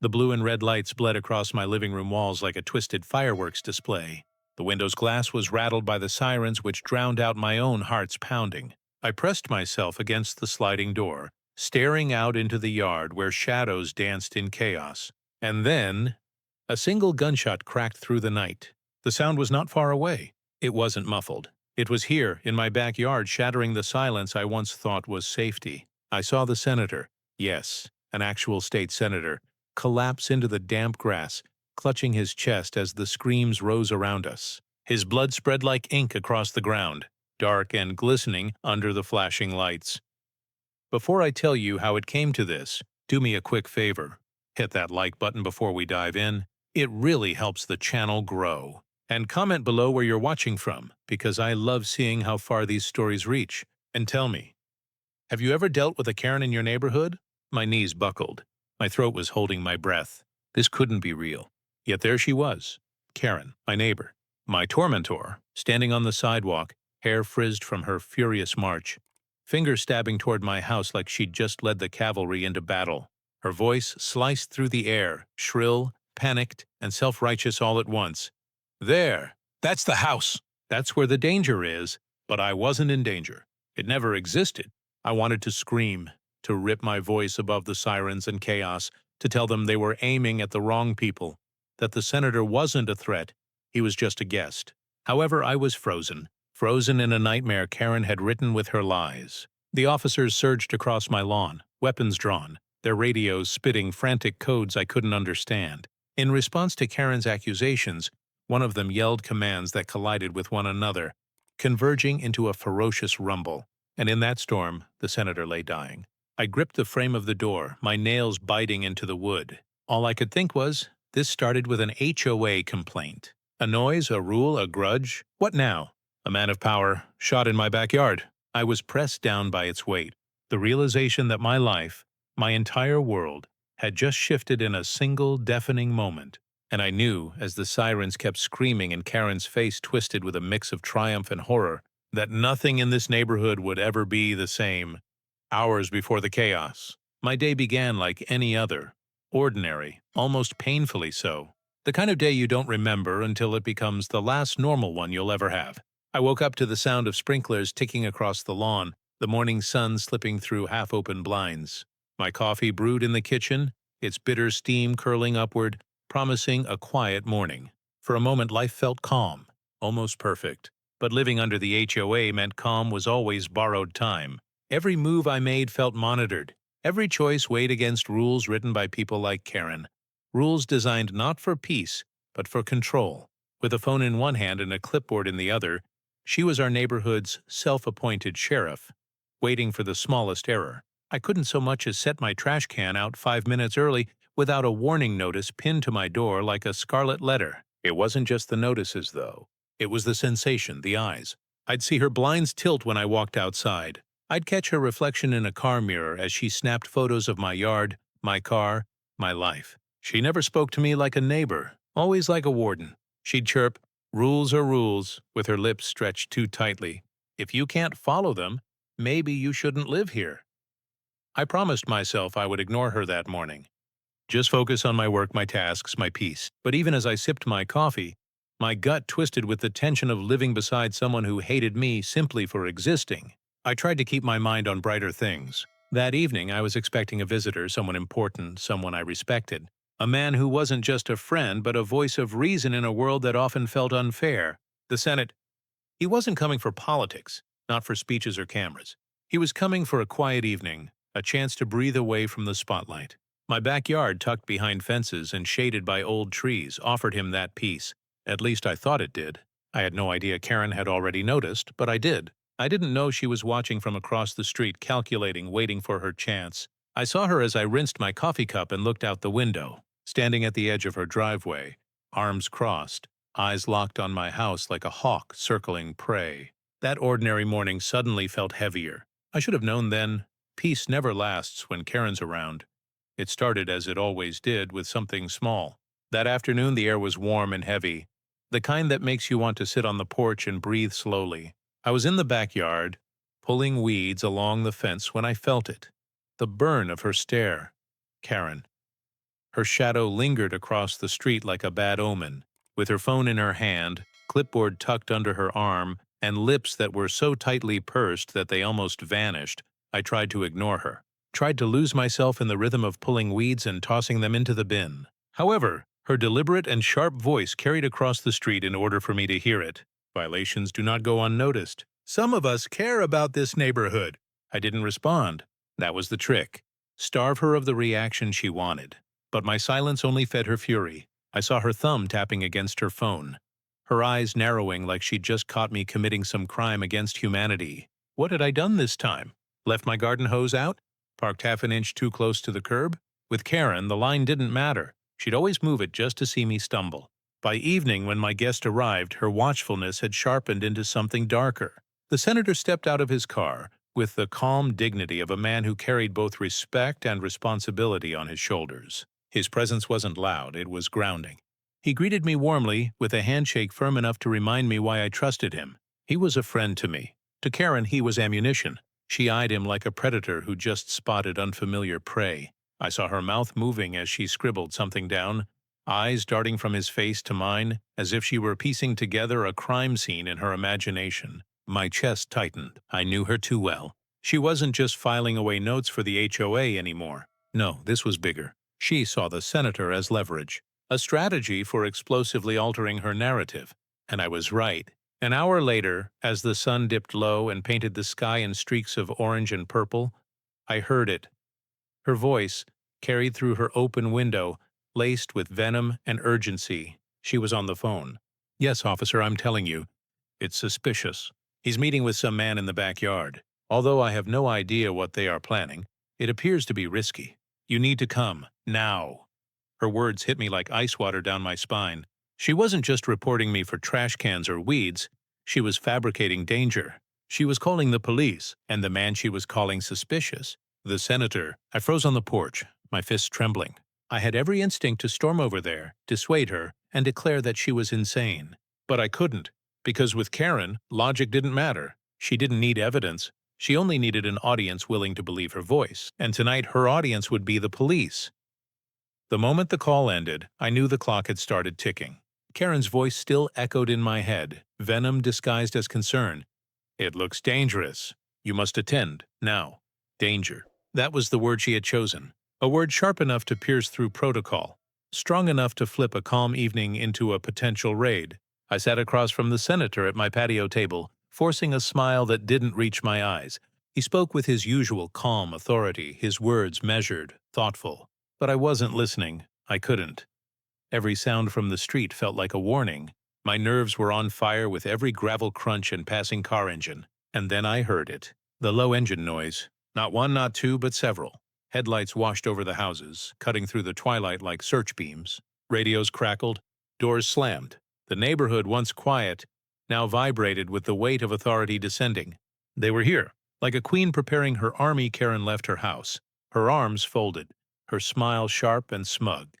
The blue and red lights bled across my living room walls like a twisted fireworks display. The window's glass was rattled by the sirens, which drowned out my own heart's pounding. I pressed myself against the sliding door, staring out into the yard where shadows danced in chaos. And then, a single gunshot cracked through the night. The sound was not far away. It wasn't muffled. It was here, in my backyard, shattering the silence I once thought was safety. I saw the senator, yes, an actual state senator, collapse into the damp grass, clutching his chest as the screams rose around us. His blood spread like ink across the ground, dark and glistening under the flashing lights. Before I tell you how it came to this, do me a quick favor. Hit that like button before we dive in. It really helps the channel grow. And comment below where you're watching from, because I love seeing how far these stories reach. And tell me, have you ever dealt with a Karen in your neighborhood? My knees buckled. My throat was holding my breath. This couldn't be real. Yet there she was, Karen, my neighbor, my tormentor, standing on the sidewalk, hair frizzed from her furious march, fingers stabbing toward my house like she'd just led the cavalry into battle. Her voice sliced through the air, shrill, panicked, and self-righteous all at once. There! That's the house! That's where the danger is, but I wasn't in danger. It never existed. I wanted to scream, to rip my voice above the sirens and chaos, to tell them they were aiming at the wrong people, that the senator wasn't a threat, he was just a guest. However, I was frozen in a nightmare Karen had written with her lies. The officers surged across my lawn, weapons drawn, their radios spitting frantic codes I couldn't understand. In response to Karen's accusations, one of them yelled commands that collided with one another, converging into a ferocious rumble. And in that storm, the senator lay dying. I gripped the frame of the door, my nails biting into the wood. All I could think was, this started with an HOA complaint. A noise, a rule, a grudge? What now? A man of power, shot in my backyard. I was pressed down by its weight. The realization that my life, my entire world, had just shifted in a single deafening moment. And I knew, as the sirens kept screaming and Karen's face twisted with a mix of triumph and horror, that nothing in this neighborhood would ever be the same. Hours before the chaos, my day began like any other. Ordinary, almost painfully so. The kind of day you don't remember until it becomes the last normal one you'll ever have. I woke up to the sound of sprinklers ticking across the lawn, the morning sun slipping through half-open blinds. My coffee brewed in the kitchen, its bitter steam curling upward, promising a quiet morning. For a moment life felt calm, almost perfect. But living under the HOA meant calm was always borrowed time. Every move I made felt monitored. Every choice weighed against rules written by people like Karen. Rules designed not for peace, but for control. With a phone in one hand and a clipboard in the other, she was our neighborhood's self-appointed sheriff, waiting for the smallest error. I couldn't so much as set my trash can out 5 minutes early without a warning notice pinned to my door like a scarlet letter. It wasn't just the notices, though. It was the sensation, the eyes. I'd see her blinds tilt when I walked outside. I'd catch her reflection in a car mirror as she snapped photos of my yard, my car, my life. She never spoke to me like a neighbor, always like a warden. She'd chirp, "Rules are rules," with her lips stretched too tightly. If you can't follow them, maybe you shouldn't live here. I promised myself I would ignore her that morning. Just focus on my work, my tasks, my peace. But even as I sipped my coffee, my gut twisted with the tension of living beside someone who hated me simply for existing. I tried to keep my mind on brighter things. That evening, I was expecting a visitor, someone important, someone I respected. A man who wasn't just a friend, but a voice of reason in a world that often felt unfair. The Senate. He wasn't coming for politics, not for speeches or cameras. He was coming for a quiet evening, a chance to breathe away from the spotlight. My backyard, tucked behind fences and shaded by old trees, offered him that peace. At least I thought it did. I had no idea Karen had already noticed, but I did. I didn't know she was watching from across the street, calculating, waiting for her chance. I saw her as I rinsed my coffee cup and looked out the window, standing at the edge of her driveway, arms crossed, eyes locked on my house like a hawk circling prey. That ordinary morning suddenly felt heavier. I should have known then, peace never lasts when Karen's around. It started as it always did, with something small. That afternoon the air was warm and heavy, the kind that makes you want to sit on the porch and breathe slowly. I was in the backyard, pulling weeds along the fence when I felt it. The burn of her stare. Karen. Her shadow lingered across the street like a bad omen. With her phone in her hand, clipboard tucked under her arm, and lips that were so tightly pursed that they almost vanished, I tried to ignore her. Tried to lose myself in the rhythm of pulling weeds and tossing them into the bin. However, her deliberate and sharp voice carried across the street in order for me to hear it. Violations do not go unnoticed. Some of us care about this neighborhood. I didn't respond. That was the trick. Starve her of the reaction she wanted. But my silence only fed her fury. I saw her thumb tapping against her phone, her eyes narrowing like she'd just caught me committing some crime against humanity. What had I done this time? Left my garden hose out? Parked half an inch too close to the curb? With Karen, the line didn't matter. She'd always move it just to see me stumble. By evening, when my guest arrived, her watchfulness had sharpened into something darker. The senator stepped out of his car with the calm dignity of a man who carried both respect and responsibility on his shoulders. His presence wasn't loud, it was grounding. He greeted me warmly, with a handshake firm enough to remind me why I trusted him. He was a friend to me. To Karen, he was ammunition. She eyed him like a predator who just spotted unfamiliar prey. I saw her mouth moving as she scribbled something down, eyes darting from his face to mine, as if she were piecing together a crime scene in her imagination. My chest tightened. I knew her too well. She wasn't just filing away notes for the HOA anymore. No, this was bigger. She saw the senator as leverage, a strategy for explosively altering her narrative. And I was right. An hour later, as the sun dipped low and painted the sky in streaks of orange and purple, I heard it. Her voice, carried through her open window, laced with venom and urgency. She was on the phone. "Yes, officer, I'm telling you. It's suspicious. He's meeting with some man in the backyard. Although I have no idea what they are planning, it appears to be risky. You need to come. Now." Her words hit me like ice water down my spine. She wasn't just reporting me for trash cans or weeds. She was fabricating danger. She was calling the police, and the man she was calling suspicious. The senator. I froze on the porch, my fists trembling. I had every instinct to storm over there, dissuade her, and declare that she was insane. But I couldn't, because with Karen, logic didn't matter. She didn't need evidence. She only needed an audience willing to believe her voice, and tonight her audience would be the police. The moment the call ended, I knew the clock had started ticking. Karen's voice still echoed in my head, venom disguised as concern. "It looks dangerous. You must attend, now." Danger. That was the word she had chosen. A word sharp enough to pierce through protocol, strong enough to flip a calm evening into a potential raid. I sat across from the senator at my patio table, forcing a smile that didn't reach my eyes. He spoke with his usual calm authority, his words measured, thoughtful. But I wasn't listening. I couldn't. Every sound from the street felt like a warning. My nerves were on fire with every gravel crunch and passing car engine. And then I heard it. The low engine noise. Not one, not two, but several. Headlights washed over the houses, cutting through the twilight like search beams. Radios crackled. Doors slammed. The neighborhood, once quiet, now vibrated with the weight of authority descending. They were here. Like a queen preparing her army, Karen left her house. Her arms folded, her smile sharp and smug,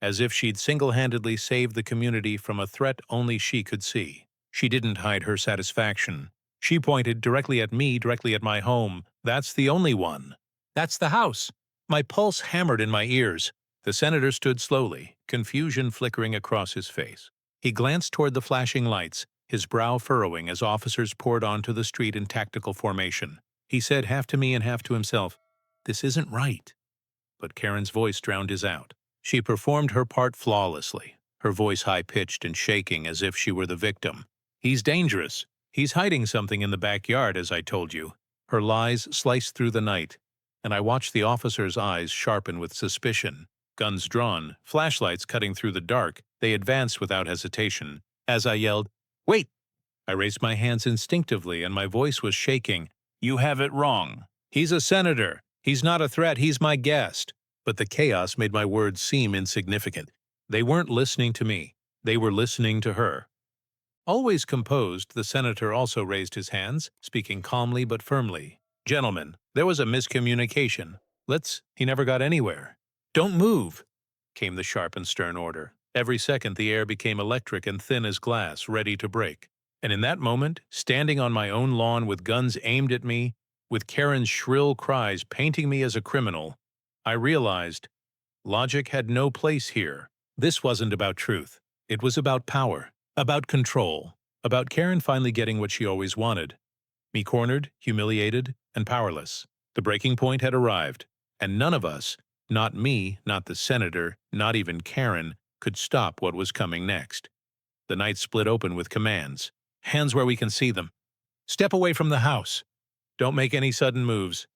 as if she'd single-handedly saved the community from a threat only she could see. She didn't hide her satisfaction. She pointed directly at me, directly at my home. "That's the only one. That's the house." My pulse hammered in my ears. The senator stood slowly, confusion flickering across his face. He glanced toward the flashing lights, his brow furrowing as officers poured onto the street in tactical formation. He said, half to me and half to himself, "This isn't right." But Karen's voice drowned his out. She performed her part flawlessly, her voice high-pitched and shaking as if she were the victim. "He's dangerous. He's hiding something in the backyard, as I told you." Her lies sliced through the night, and I watched the officers' eyes sharpen with suspicion. Guns drawn, flashlights cutting through the dark, they advanced without hesitation. As I yelled, "Wait!" I raised my hands instinctively and my voice was shaking. "You have it wrong. He's a senator. He's not a threat, he's my guest." But the chaos made my words seem insignificant. They weren't listening to me. They were listening to her. Always composed, the senator also raised his hands, speaking calmly but firmly. "Gentlemen, there was a miscommunication. He never got anywhere." "Don't move," came the sharp and stern order. Every second the air became electric and thin as glass, ready to break. And in that moment, standing on my own lawn with guns aimed at me, with Karen's shrill cries painting me as a criminal, I realized Logic had no place here. This wasn't about truth. It was about power, about control, about Karen finally getting what she always wanted. Me cornered, humiliated, and powerless. The breaking point had arrived, and none of us, not me, not the senator, not even Karen, could stop what was coming next. The night split open with commands. Hands where we can see them. Step away from the house. Don't make any sudden moves.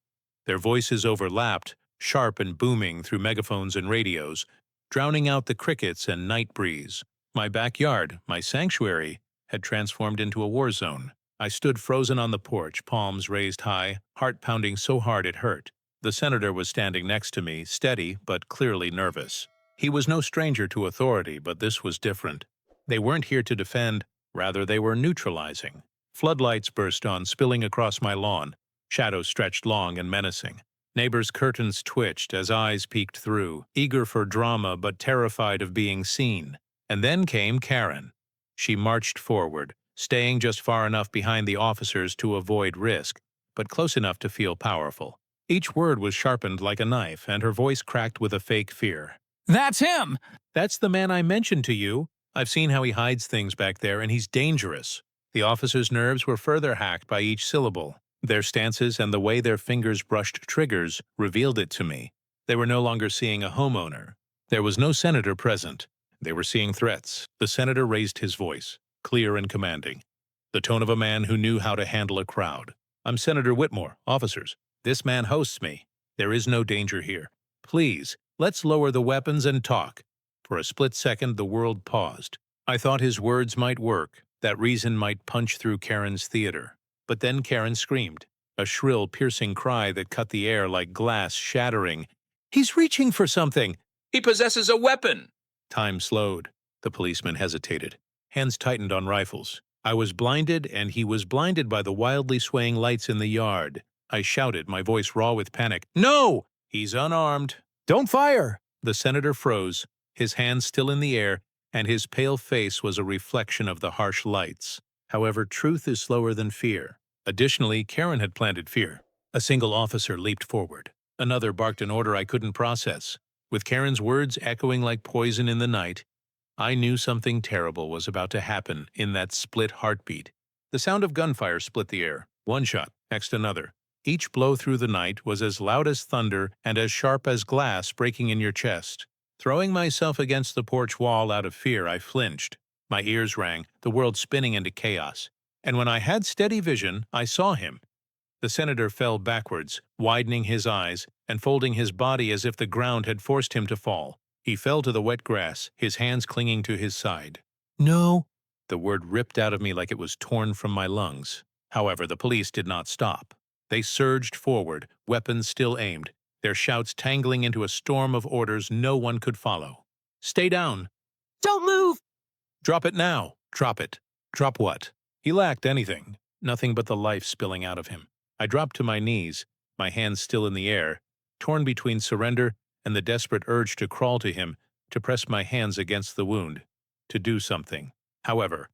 Their voices overlapped, sharp and booming through megaphones and radios, drowning out the crickets and night breeze. My backyard, my sanctuary, had transformed into a war zone. I stood frozen on the porch, palms raised high, heart pounding so hard it hurt. The senator was standing next to me, steady but clearly nervous. He was no stranger to authority, but this was different. They weren't here to defend, rather they were neutralizing. Floodlights burst on, spilling across my lawn. Shadows stretched long and menacing. Neighbors' curtains twitched as eyes peeked through, eager for drama but terrified of being seen. And then came Karen. She marched forward, staying just far enough behind the officers to avoid risk, but close enough to feel powerful. Each word was sharpened like a knife, and her voice cracked with a fake fear. That's him! That's the man I mentioned to you. I've seen how he hides things back there, and he's dangerous. The officers' nerves were further hacked by each syllable. Their stances and the way their fingers brushed triggers revealed it to me. They were no longer seeing a homeowner. There was no senator present. They were seeing threats. The senator raised his voice, clear and commanding. The tone of a man who knew how to handle a crowd. I'm Senator Whitmore, officers. This man hosts me. There is no danger here. Please, let's lower the weapons and talk. For a split second, the world paused. I thought his words might work, that reason might punch through Karen's theater. But then Karen screamed, a shrill, piercing cry that cut the air like glass shattering. He's reaching for something! He possesses a weapon! Time slowed. The policeman hesitated. Hands tightened on rifles. I was blinded, and he was blinded by the wildly swaying lights in the yard. I shouted, my voice raw with panic. No! He's unarmed. Don't fire! The senator froze, his hands still in the air, and his pale face was a reflection of the harsh lights. However, truth is slower than fear. Additionally, Karen had planted fear. A single officer leaped forward. Another barked an order I couldn't process. With Karen's words echoing like poison in the night, I knew something terrible was about to happen in that split heartbeat. The sound of gunfire split the air. One shot, next another. Each blow through the night was as loud as thunder and as sharp as glass breaking in your chest. Throwing myself against the porch wall out of fear, I flinched. My ears rang, the world spinning into chaos. And when I had steady vision, I saw him. The senator fell backwards, widening his eyes and folding his body as if the ground had forced him to fall. He fell to the wet grass, his hands clinging to his side. No! The word ripped out of me like it was torn from my lungs. However, the police did not stop. They surged forward, weapons still aimed, their shouts tangling into a storm of orders no one could follow. Stay down! Don't move! Drop it now! Drop it! Drop what? He lacked anything, nothing but the life spilling out of him. I dropped to my knees, my hands still in the air, torn between surrender and the desperate urge to crawl to him, to press my hands against the wound, to do something. However,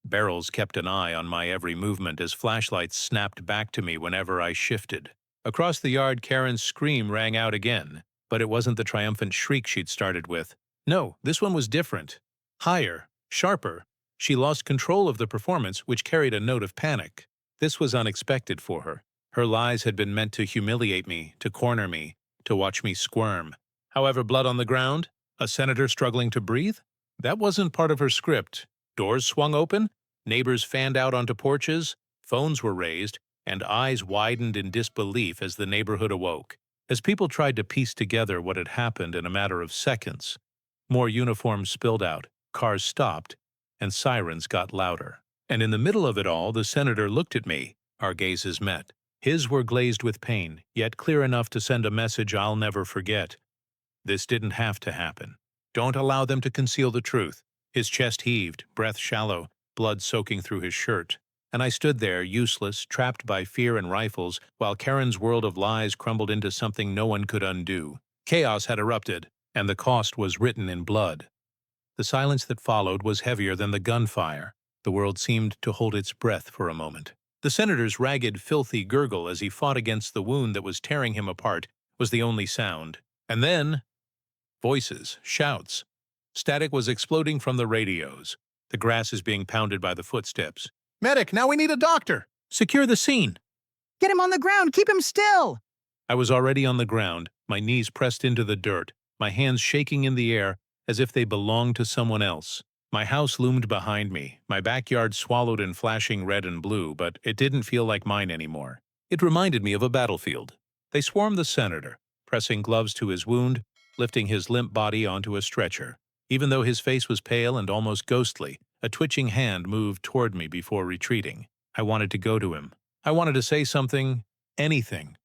barrels kept an eye on my every movement as flashlights snapped back to me whenever I shifted. Across the yard, Karen's scream rang out again, but it wasn't the triumphant shriek she'd started with. No, this one was different. Higher, sharper. She lost control of the performance, which carried a note of panic. This was unexpected for her. Her lies had been meant to humiliate me, to corner me, to watch me squirm. However, blood on the ground? A senator struggling to breathe? That wasn't part of her script. Doors swung open, neighbors fanned out onto porches, phones were raised, and eyes widened in disbelief as the neighborhood awoke. As people tried to piece together what had happened in a matter of seconds, more uniforms spilled out, cars stopped, and sirens got louder. And in the middle of it all, the senator looked at me. Our gazes met. His were glazed with pain, yet clear enough to send a message I'll never forget. This didn't have to happen. Don't allow them to conceal the truth. His chest heaved, breath shallow, blood soaking through his shirt. And I stood there, useless, trapped by fear and rifles, while Karen's world of lies crumbled into something no one could undo. Chaos had erupted, and the cost was written in blood. The silence that followed was heavier than the gunfire. The world seemed to hold its breath for a moment. The senator's ragged, filthy gurgle as he fought against the wound that was tearing him apart was the only sound. And then, voices, shouts. Static was exploding from the radios. The grass is being pounded by the footsteps. "Medic, now we need a doctor! Secure the scene!" Get him on the ground! Keep him still! I was already on the ground, my knees pressed into the dirt, my hands shaking in the air as if they belonged to someone else. My house loomed behind me, my backyard swallowed in flashing red and blue, but it didn't feel like mine anymore. It reminded me of a battlefield. They swarmed the senator, pressing gloves to his wound, lifting his limp body onto a stretcher. Even though his face was pale and almost ghostly, a twitching hand moved toward me before retreating. I wanted to go to him. I wanted to say something, anything.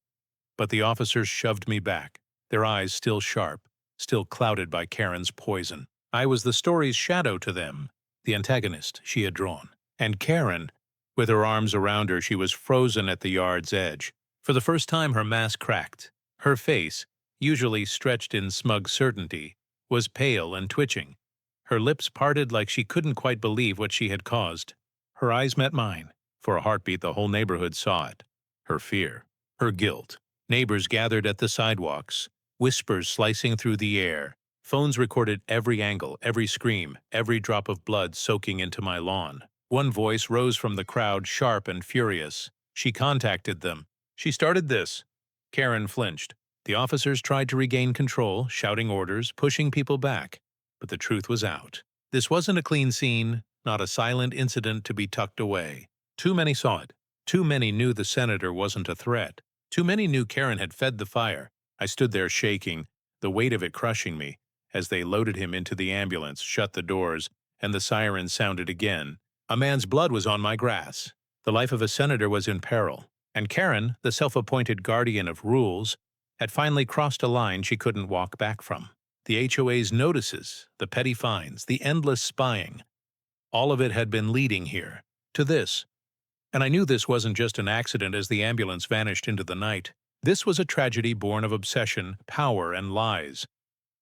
But the officers shoved me back, their eyes still sharp, still clouded by Karen's poison. I was the story's shadow to them, the antagonist she had drawn. And Karen, with her arms around her, she was frozen at the yard's edge. For the first time, her mask cracked. Her face, usually stretched in smug certainty, was pale and twitching. Her lips parted like she couldn't quite believe what she had caused. Her eyes met mine. For a heartbeat, the whole neighborhood saw it. Her fear, her guilt. Neighbors gathered at the sidewalks, whispers slicing through the air. Phones recorded every angle, every scream, every drop of blood soaking into my lawn. One voice rose from the crowd, sharp and furious. She contacted them. She started this. Karen flinched. The officers tried to regain control, shouting orders, pushing people back. But the truth was out. This wasn't a clean scene, not a silent incident to be tucked away. Too many saw it. Too many knew the senator wasn't a threat. Too many knew Karen had fed the fire. I stood there shaking, the weight of it crushing me, as they loaded him into the ambulance, shut the doors, and the sirens sounded again. A man's blood was on my grass. The life of a senator was in peril. And Karen, the self-appointed guardian of rules, had finally crossed a line she couldn't walk back from. The HOA's notices, the petty fines, the endless spying, all of it had been leading here, to this. And I knew this wasn't just an accident as the ambulance vanished into the night. This was a tragedy born of obsession, power, and lies.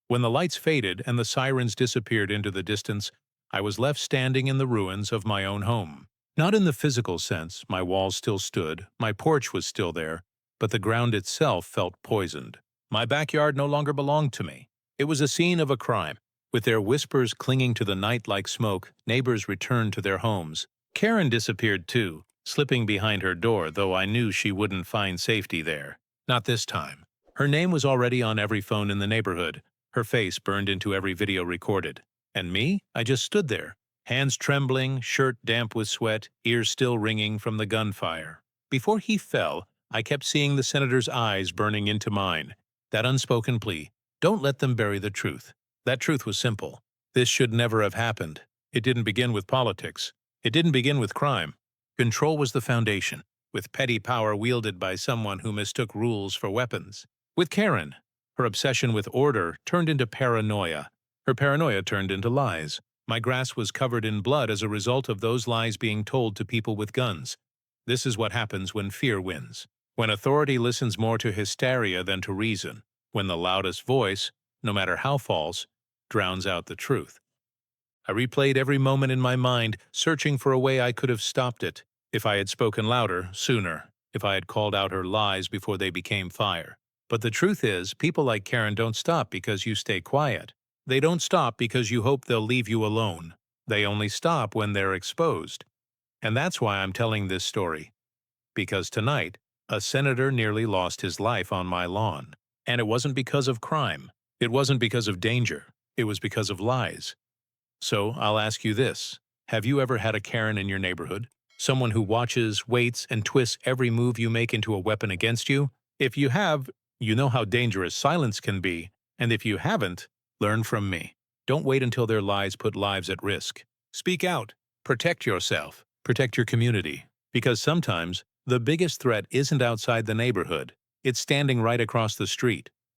When the lights faded and the sirens disappeared into the distance, I was left standing in the ruins of my own home. Not in the physical sense, my walls still stood, my porch was still there, but the ground itself felt poisoned. My backyard no longer belonged to me. It was a scene of a crime. With their whispers clinging to the night like smoke, neighbors returned to their homes. Karen disappeared too, slipping behind her door, though I knew she wouldn't find safety there. Not this time. Her name was already on every phone in the neighborhood, her face burned into every video recorded. And me? I just stood there, hands trembling, shirt damp with sweat, ears still ringing from the gunfire. Before he fell, I kept seeing the senator's eyes burning into mine. That unspoken plea, don't let them bury the truth. That truth was simple. This should never have happened. It didn't begin with politics. It didn't begin with crime. Control was the foundation, with petty power wielded by someone who mistook rules for weapons. With Karen, her obsession with order turned into paranoia. Her paranoia turned into lies. My grass was covered in blood as a result of those lies being told to people with guns. This is what happens when fear wins. When authority listens more to hysteria than to reason. When the loudest voice, no matter how false, drowns out the truth. I replayed every moment in my mind, searching for a way I could have stopped it. If I had spoken louder, sooner. If I had called out her lies before they became fire. But the truth is, people like Karen don't stop because you stay quiet. They don't stop because you hope they'll leave you alone. They only stop when they're exposed. And that's why I'm telling this story. Because tonight, a senator nearly lost his life on my lawn. And it wasn't because of crime. It wasn't because of danger. It was because of lies. So I'll ask you this. Have you ever had a Karen in your neighborhood? Someone who watches, waits, and twists every move you make into a weapon against you? If you have, you know how dangerous silence can be. And if you haven't, learn from me. Don't wait until their lies put lives at risk. Speak out. Protect yourself. Protect your community. Because sometimes, the biggest threat isn't outside the neighborhood. It's standing right across the street.